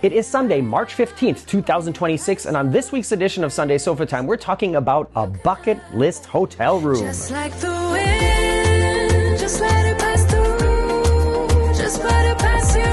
It is Sunday, March 15th, 2026, and on this week's edition of Sunday Sofa Time, we're talking about a bucket list hotel room. Just like the wind, just let it pass through, just let it pass you.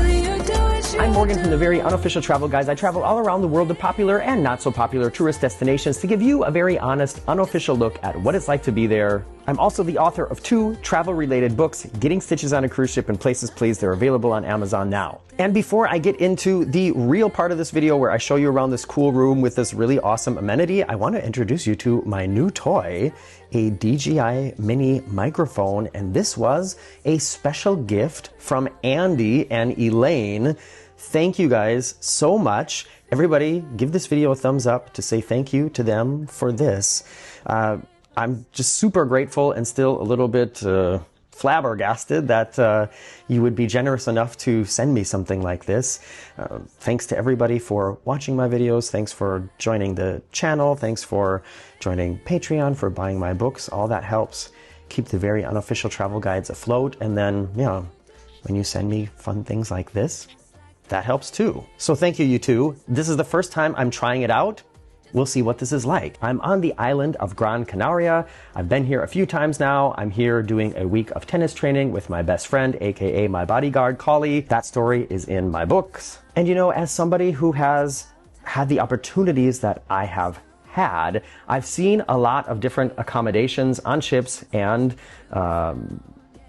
You do what you I'm Morgan from the Very Unofficial Travel Guides. I travel all around the world to popular and not so popular tourist destinations to give you a very honest, unofficial look at what it's like to be there. I'm also the author of 2 travel-related books, Getting Stitches on a Cruise Ship and Places Please. They're available on Amazon now. And before I get into the real part of this video where I show you around this cool room with this really awesome amenity, I want to introduce you to my new toy, a DJI mini microphone. And this was a special gift from Andy and Elaine. Thank you guys so much. Everybody, give this video a thumbs up to say thank you to them for this. I'm just super grateful and still a little bit flabbergasted that you would be generous enough to send me something like this. Thanks to everybody for watching my videos. Thanks for joining the channel. Thanks for joining Patreon, for buying my books. All that helps keep the Very Unofficial Travel Guides afloat. And then, you know, when you send me fun things like this, that helps too. So thank you, you two. This is the first time I'm trying it out. We'll see what this is like. I'm on the island of Gran Canaria. I've been here a few times now. I'm here doing a week of tennis training with my best friend, aka my bodyguard, Collie. That story is in my books. And you know, as somebody who has had the opportunities that I have had, I've seen a lot of different accommodations on ships and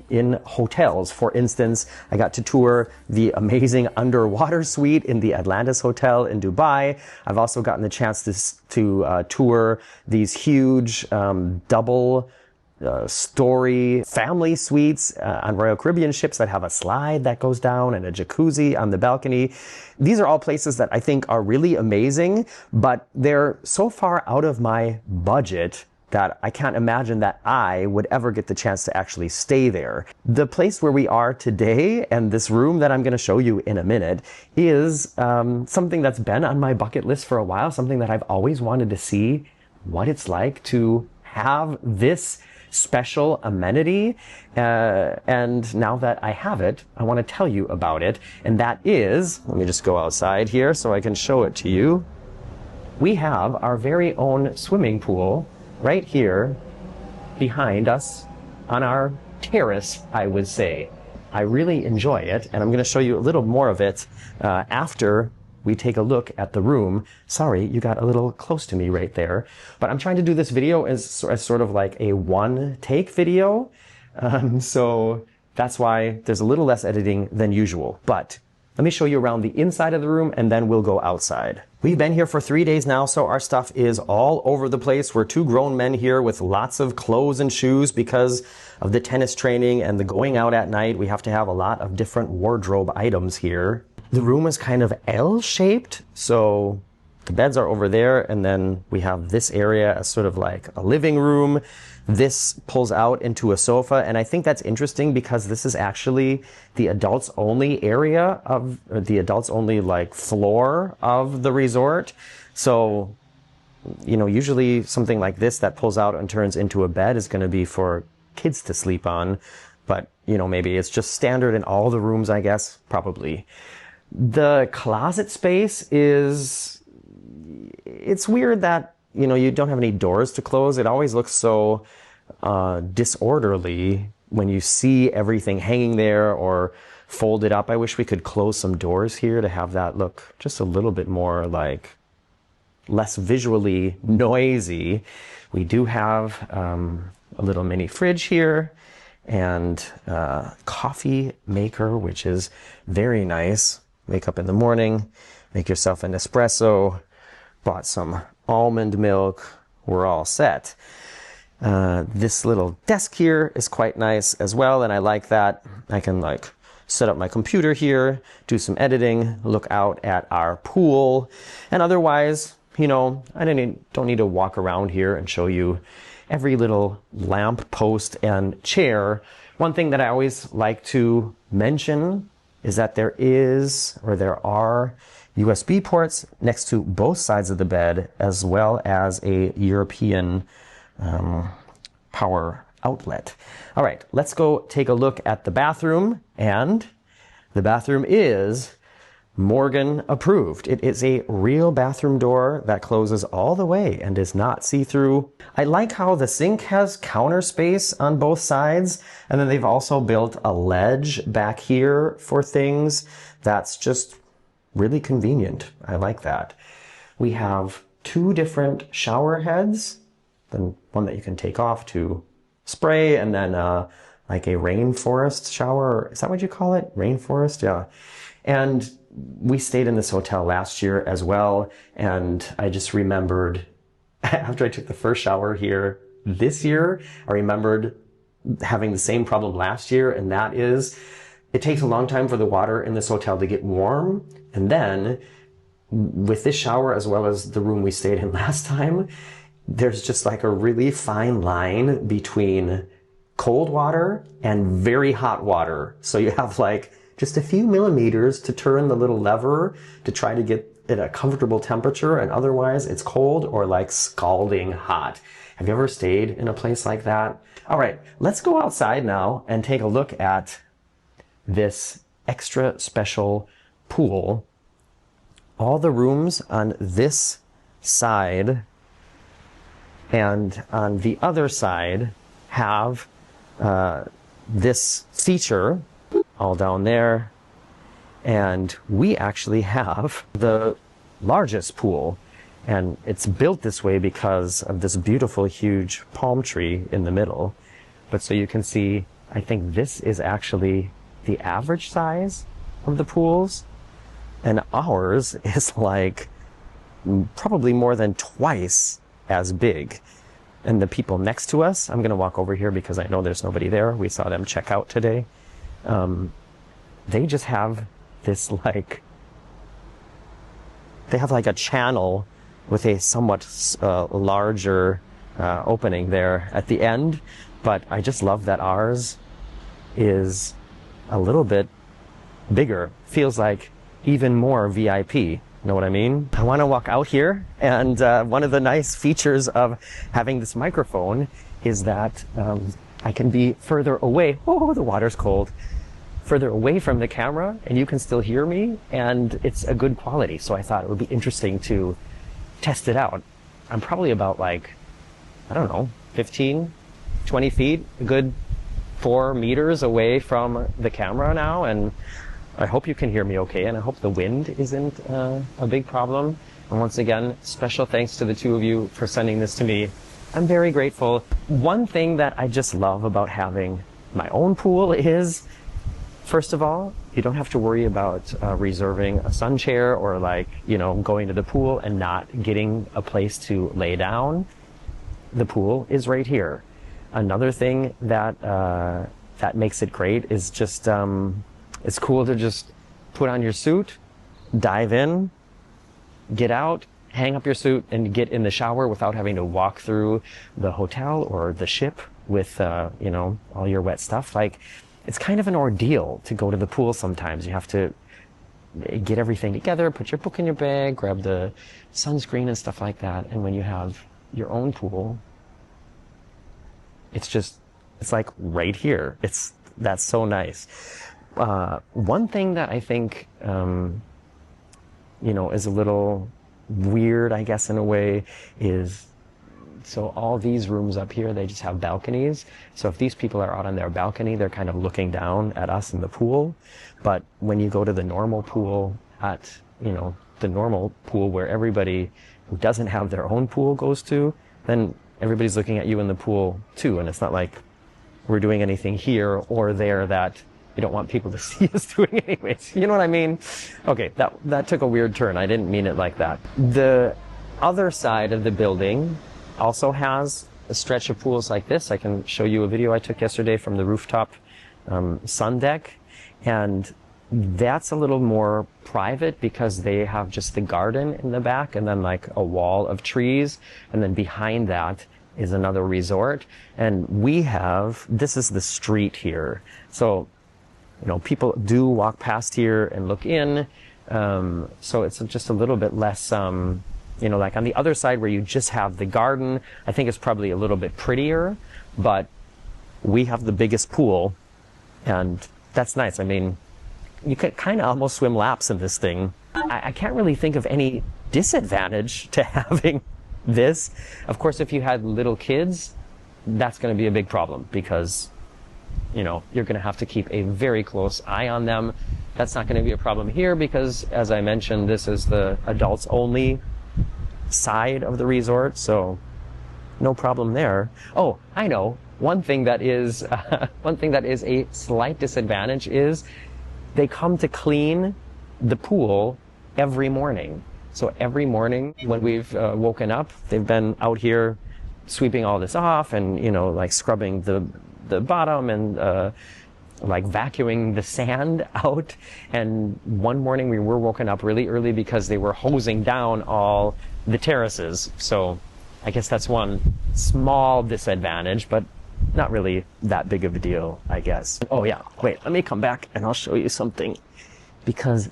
in hotels. For instance, I got to tour the amazing underwater suite in the Atlantis Hotel in Dubai. I've also gotten the chance to tour these huge double story family suites on Royal Caribbean ships that have a slide that goes down and a jacuzzi on the balcony. These are all places that I think are really amazing, but they're so far out of my budget that I can't imagine that I would ever get the chance to actually stay there. The place where we are today and this room that I'm going to show you in a minute is something that's been on my bucket list for a while, something that I've always wanted to see what it's like to have this special amenity. And now that I have it, I want to tell you about it. And that is, let me just go outside here so I can show it to you. We have our very own swimming pool right here behind us on our terrace, I would say. I really enjoy it, and I'm going to show you a little more of it after we take a look at the room. Sorry, you got a little close to me right there. But I'm trying to do this video as sort of like a one-take video, so that's why there's a little less editing than usual. But let me show you around the inside of the room, and then we'll go outside. We've been here for 3 days now, so our stuff is all over the place. We're 2 grown men here with lots of clothes and shoes because of the tennis training and the going out at night. We have to have a lot of different wardrobe items here. The room is kind of L-shaped, so the beds are over there, and then we have this area as sort of like a living room. This pulls out into a sofa, and I think that's interesting because this is actually the adults only area of, or the adults only like floor of the resort. So, you know, usually something like this that pulls out and turns into a bed is going to be for kids to sleep on. But, you know, maybe it's just standard in all the rooms, I guess, probably. The closet space is, it's weird that, you know, you don't have any doors to close. It always looks so disorderly when you see everything hanging there or folded up. I wish we could close some doors here to have that look just a little bit more like less visually noisy. We do have a little mini fridge here and coffee maker, which is very nice. Wake up in the morning, make yourself an espresso, bought some almond milk, we're all set. This little desk here is quite nice as well, and I like that. I can like set up my computer here, do some editing, look out at our pool, and otherwise, you know, I don't need to walk around here and show you every little lamp post and chair. One thing that I always like to mention is that there are USB ports next to both sides of the bed, as well as a European power outlet. All right, let's go take a look at the bathroom. And the bathroom is Morgan approved. It is a real bathroom door that closes all the way and is not see-through. I like how the sink has counter space on both sides, and then they've also built a ledge back here for things. That's just really convenient. I like that. We have two different shower heads, then one that you can take off to spray, and then like a rainforest shower. Is that what you call it? Rainforest? Yeah. And we stayed in this hotel last year as well, and I just remembered after I took the first shower here this year, I remembered having the same problem last year, and that is it takes a long time for the water in this hotel to get warm. And then with this shower, as well as the room we stayed in last time, there's just like a really fine line between cold water and very hot water. So you have like just a few millimeters to turn the little lever to try to get it a comfortable temperature, and otherwise it's cold or like scalding hot. Have you ever stayed in a place like that? All right, let's go outside now and take a look at this extra special pool. All the rooms on this side and on the other side have this feature all down there, and we actually have the largest pool, and it's built this way because of this beautiful huge palm tree in the middle. But so you can see, I think this is actually the average size of the pools, and ours is like probably more than twice as big. And the people next to us, I'm gonna walk over here because I know there's nobody there. We saw them check out today. They just have this like, they have like a channel with a somewhat larger opening there at the end. But I just love that ours is a little bit bigger. Feels like even more VIP. Know what I mean? I want to walk out here, and one of the nice features of having this microphone is that I can be further away. Oh, the water's cold. Further away from the camera, and you can still hear me, and it's a good quality. So I thought it would be interesting to test it out. I'm probably about like, I don't know, 15, 20 feet, a good 4 meters away from the camera now, and I hope you can hear me okay, and I hope the wind isn't a big problem. And once again, special thanks to the two of you for sending this to me. I'm very grateful. One thing that I just love about having my own pool is, first of all, you don't have to worry about reserving a sun chair or like, you know, going to the pool and not getting a place to lay down. The pool is right here. Another thing that that makes it great is just it's cool to just put on your suit, dive in, get out, hang up your suit, and get in the shower without having to walk through the hotel or the ship with you know, all your wet stuff. Like, it's kind of an ordeal to go to the pool sometimes. You have to get everything together, put your book in your bag, grab the sunscreen and stuff like that. And when you have your own pool, it's like right here. That's so nice. One thing that I think, you know, is a little weird, I guess, in a way, is so all these rooms up here, they just have balconies. So if these people are out on their balcony, they're kind of looking down at us in the pool. But when you go to the normal pool at, you know, the normal pool where everybody who doesn't have their own pool goes to, then everybody's looking at you in the pool too. And it's not like we're doing anything here or there that you don't want people to see us doing anyways. You know what I mean? Okay, that took a weird turn. I didn't mean it like that. The other side of the building also has a stretch of pools like this. I can show you a video I took yesterday from the rooftop sun deck. And that's a little more private because they have just the garden in the back and then like a wall of trees. And then behind that is another resort. And this is the street here. So, you know, people do walk past here and look in. So it's just a little bit less, you know, like on the other side where you just have the garden, I think it's probably a little bit prettier, but we have the biggest pool, and that's nice. I mean, you could kind of almost swim laps in this thing. I can't really think of any disadvantage to having this. Of course, if you had little kids, that's going to be a big problem because, you know, you're going to have to keep a very close eye on them. That's not going to be a problem here because, as I mentioned, this is the adults only side of the resort, so no problem there. Oh, I know. One thing that is a slight disadvantage is they come to clean the pool every morning. So every morning when we've woken up, they've been out here sweeping all this off and, you know, like scrubbing the bottom and like vacuuming the sand out. And one morning we were woken up really early because they were hosing down all the terraces. So I guess that's one small disadvantage, but not really that big of a deal, I guess. Oh yeah, wait, let me come back and I'll show you something. Because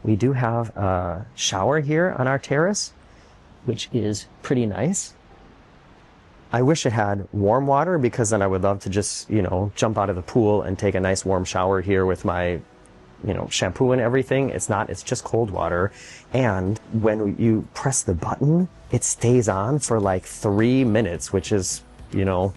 we do have a shower here on our terrace, which is pretty nice. I wish it had warm water because then I would love to just, you know, jump out of the pool and take a nice warm shower here with my, you know, shampoo and everything. It's not, it's just cold water. And when you press the button, it stays on for like 3 minutes, which is, you know,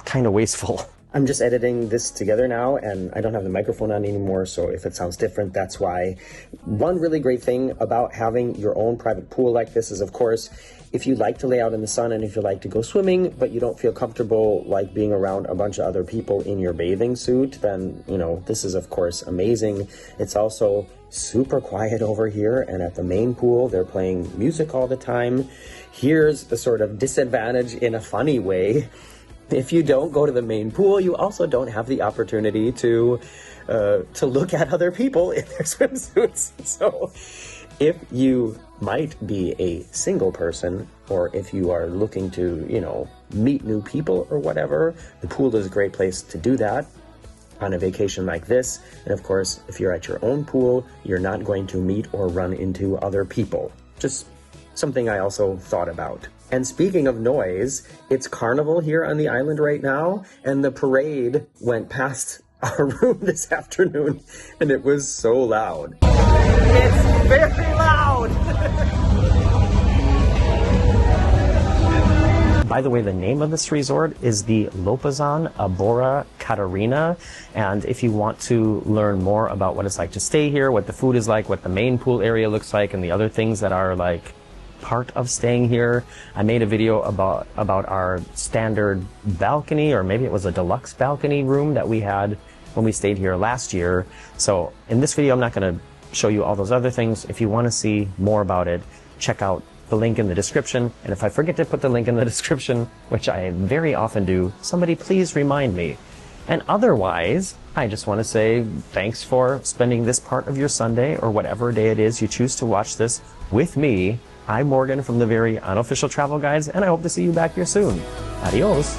kind of wasteful. I'm just editing this together now and I don't have the microphone on anymore, so if it sounds different, that's why. One really great thing about having your own private pool like this is, of course, if you like to lay out in the sun and if you like to go swimming, but you don't feel comfortable like being around a bunch of other people in your bathing suit, then, you know, this is of course amazing. It's also super quiet over here, and at the main pool, they're playing music all the time. Here's the sort of disadvantage in a funny way. If you don't go to the main pool, you also don't have the opportunity to look at other people in their swimsuits. So if you might be a single person, or if you are looking to, you know, meet new people or whatever, the pool is a great place to do that on a vacation like this. And of course, if you're at your own pool, you're not going to meet or run into other people. Just something I also thought about. And speaking of noise, it's carnival here on the island right now, and the parade went past our room this afternoon, and it was so loud. It's very loud! By the way, the name of this resort is the Lopesan Abora Catarina, and if you want to learn more about what it's like to stay here, what the food is like, what the main pool area looks like, and the other things that are like part of staying here, I made a video about our standard balcony, or maybe it was a deluxe balcony room that we had when we stayed here last year. So in this video, I'm not going to show you all those other things. If you want to see more about it, check out the link in the description. And if I forget to put the link in the description, which I very often do, somebody please remind me. And otherwise, I just want to say thanks for spending this part of your Sunday, or whatever day it is you choose to watch this, with me. I'm Morgan from the Very Unofficial Travel Guides, and I hope to see you back here soon. Adios.